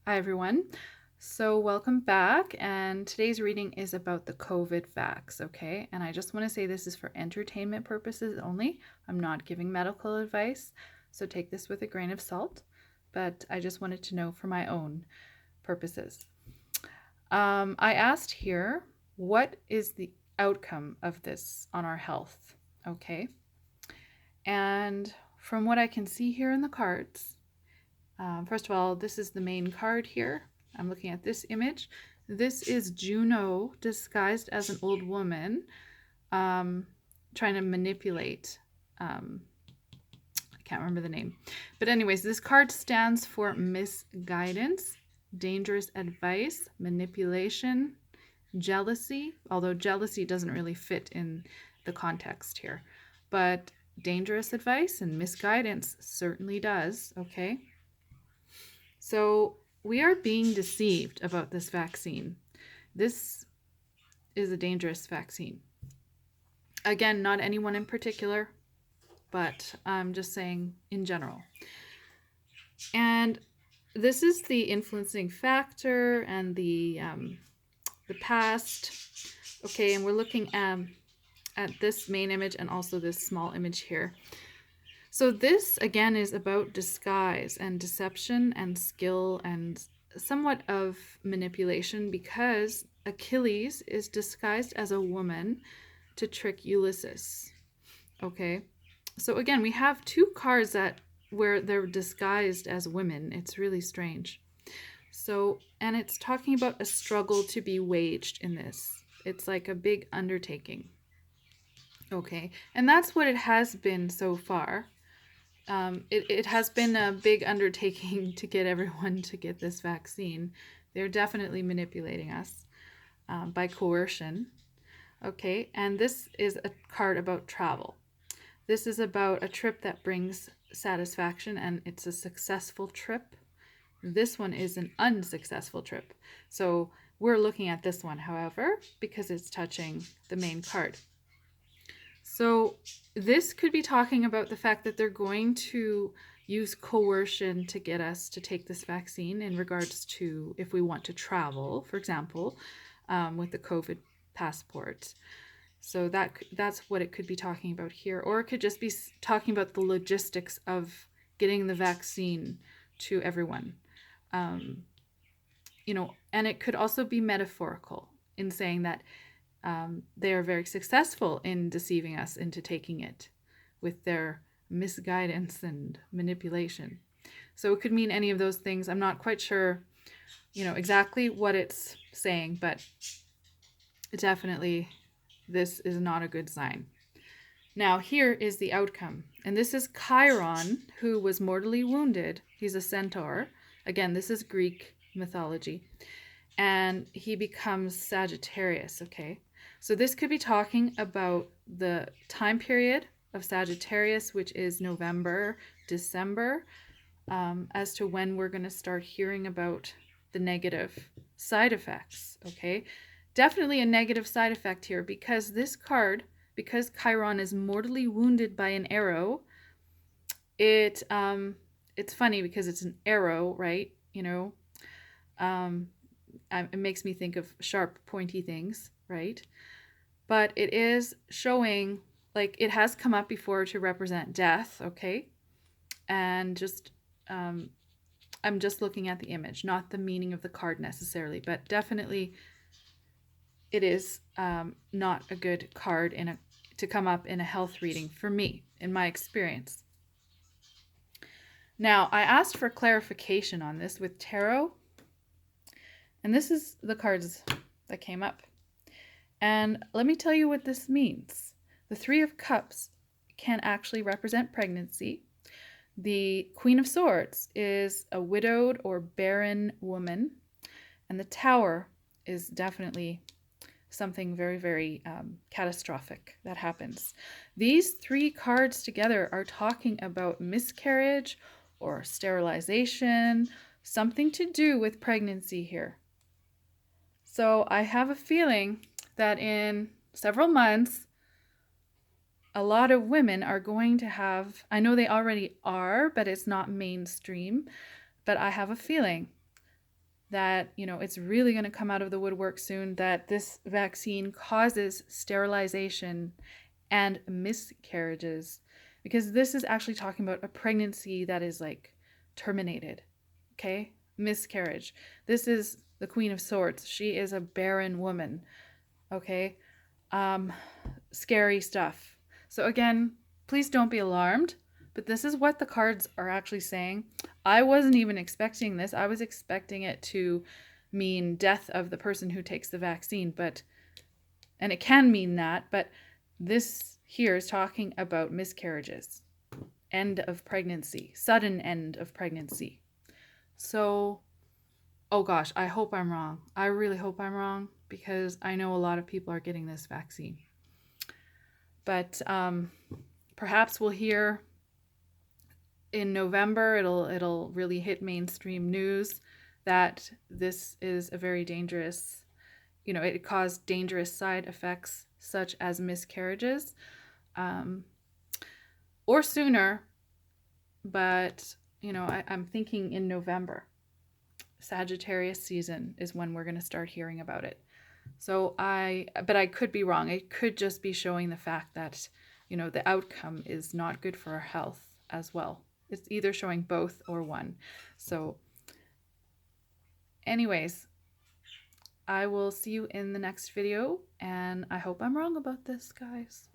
Hi, everyone. So, welcome back. And today's reading is about the COVID vax, okay? And I just want to say this is for entertainment purposes only. I'm not giving medical advice, so take this with a grain of salt. But I just wanted to know for my own purposes. I asked here, what is the outcome of this on our health? Okay. And from what I can see here in the cards, first of all, this is the main card here. I'm looking at this image. This is Juno disguised as an old woman trying to manipulate. I can't remember the name. But anyways, this card stands for misguidance, dangerous advice, manipulation, jealousy, although jealousy doesn't really fit in the context here. But dangerous advice and misguidance certainly does, okay? So we are being deceived about this vaccine. This is a dangerous vaccine. Again, not anyone in particular, but I'm just saying in general. And this is the influencing factor and the past. Okay, and we're looking at this main image and also this small image here. So this, again, is about disguise and deception and skill and somewhat of manipulation, because Achilles is disguised as a woman to trick Ulysses. Okay, so again, we have two cards where they're disguised as women. It's really strange. So, and it's talking about a struggle to be waged in this. It's like a big undertaking. Okay, and that's what it has been so far. It has been a big undertaking to get everyone to get this vaccine. They're definitely manipulating us by coercion. Okay, and this is a card about travel. This is about a trip that brings satisfaction, and it's a successful trip. This one is an unsuccessful trip. So we're looking at this one, however, because it's touching the main card. So this could be talking about the fact that they're going to use coercion to get us to take this vaccine in regards to if we want to travel, for example, with the COVID passport. So that's what it could be talking about here. Or it could just be talking about the logistics of getting the vaccine to everyone. And it could also be metaphorical in saying that they are very successful in deceiving us into taking it with their misguidance and manipulation. So it could mean any of those things. I'm not quite sure, exactly what it's saying, but definitely this is not a good sign. Now, here is the outcome. And this is Chiron, who was mortally wounded. He's a centaur. Again, this is Greek mythology. And he becomes Sagittarius, okay? So this could be talking about the time period of Sagittarius, which is November, December, as to when we're going to start hearing about the negative side effects, okay? Definitely a negative side effect here, because this card, because Chiron is mortally wounded by an arrow, it's funny because it's an arrow, right? It makes me think of sharp, pointy things, right? But it is showing, like, it has come up before to represent death, okay? And just, I'm just looking at the image, not the meaning of the card necessarily, but definitely it is not a good card to come up in a health reading for me, in my experience. Now, I asked for clarification on this with tarot, and this is the cards that came up. And let me tell you what this means. The Three of Cups can actually represent pregnancy. The Queen of Swords is a widowed or barren woman. And the Tower is definitely something very, very catastrophic that happens. These three cards together are talking about miscarriage or sterilization, something to do with pregnancy here. So I have a feeling that in several months, a lot of women are going to have, I know they already are, but it's not mainstream, but I have a feeling that, it's really going to come out of the woodwork soon that this vaccine causes sterilization and miscarriages, because this is actually talking about a pregnancy that is like terminated. Okay? Miscarriage. This is the Queen of Swords. She is a barren woman. Okay? Um, Scary stuff. So, again, please don't be alarmed, but this is what the cards are actually saying. I wasn't even expecting this. I was expecting it to mean death of the person who takes the vaccine, and it can mean that, but this here is talking about miscarriages, end of pregnancy, sudden end of pregnancy. So, oh gosh, I hope I'm wrong. I really hope I'm wrong because I know a lot of people are getting this vaccine. But perhaps we'll hear in November. It'll really hit mainstream news that this is a very dangerous. It caused dangerous side effects such as miscarriages, or sooner. But I'm thinking in November. Sagittarius season is when we're going to start hearing about it. So but I could be wrong. It could just be showing the fact that, the outcome is not good for our health as well. It's either showing both or one. So anyways, I will see you in the next video, and I hope I'm wrong about this, guys.